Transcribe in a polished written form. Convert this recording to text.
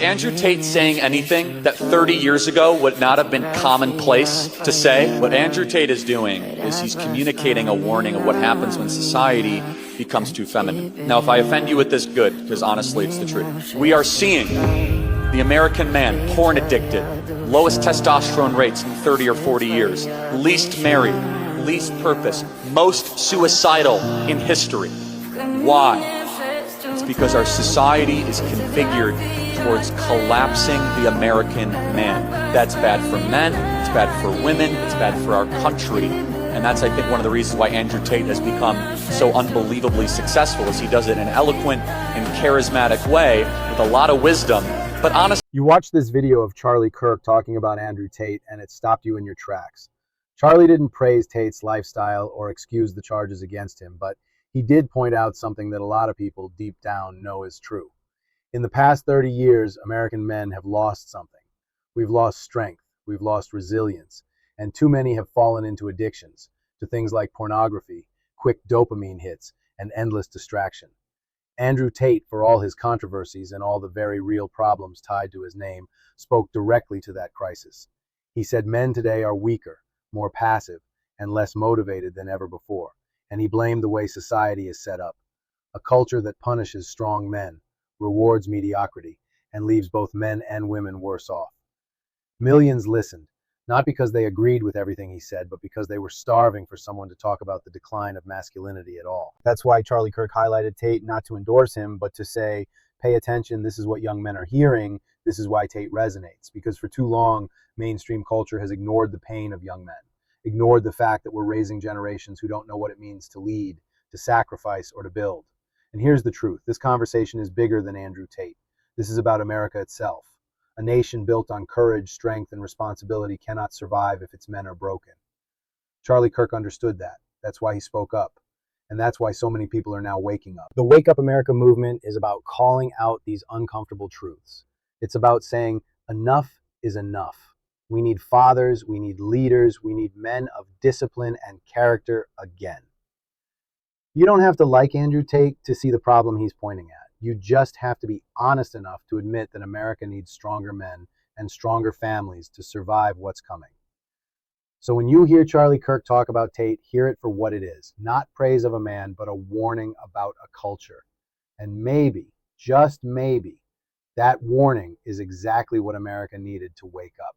Andrew Tate saying anything that 30 years ago would not have been commonplace to say? What Andrew Tate is doing is he's communicating a warning of what happens when society becomes too feminine. Now, if I offend you with this, good, because honestly, it's the truth. We are seeing the American man, porn addicted, lowest testosterone rates in 30 or 40 years, least married, least purpose, most suicidal in history. Why? It's because our society is configured towards collapsing the American man. That's bad for men, it's bad for women, it's bad for our country. And that's, I think, one of the reasons why Andrew Tate has become so unbelievably successful, is he does it in an eloquent and charismatic way with a lot of wisdom. But honestly, you watched this video of Charlie Kirk talking about Andrew Tate and it stopped you in your tracks. Charlie didn't praise Tate's lifestyle or excuse the charges against him, but he did point out something that a lot of people deep down know is true. In the past 30 years, American men have lost something. We've lost strength, we've lost resilience, and too many have fallen into addictions to things like pornography, quick dopamine hits, and endless distraction. Andrew Tate, for all his controversies and all the very real problems tied to his name, spoke directly to that crisis. He said men today are weaker, more passive, and less motivated than ever before. And he blamed the way society is set up, a culture that punishes strong men, rewards mediocrity, and leaves both men and women worse off. Millions listened, not because they agreed with everything he said, but because they were starving for someone to talk about the decline of masculinity at all. That's why Charlie Kirk highlighted Tate, not to endorse him, but to say, pay attention, this is what young men are hearing, this is why Tate resonates. Because for too long, mainstream culture has ignored the pain of young men. Ignored the fact that we're raising generations who don't know what it means to lead, to sacrifice, or to build. And here's the truth. This conversation is bigger than Andrew Tate. This is about America itself. A nation built on courage, strength, and responsibility cannot survive if its men are broken. Charlie Kirk understood that. That's why he spoke up. And that's why so many people are now waking up. The Wake Up America movement is about calling out these uncomfortable truths. It's about saying enough is enough. We need fathers, we need leaders, we need men of discipline and character again. You don't have to like Andrew Tate to see the problem he's pointing at. You just have to be honest enough to admit that America needs stronger men and stronger families to survive what's coming. So when you hear Charlie Kirk talk about Tate, hear it for what it is. Not praise of a man, but a warning about a culture. And maybe, just maybe, that warning is exactly what America needed to wake up.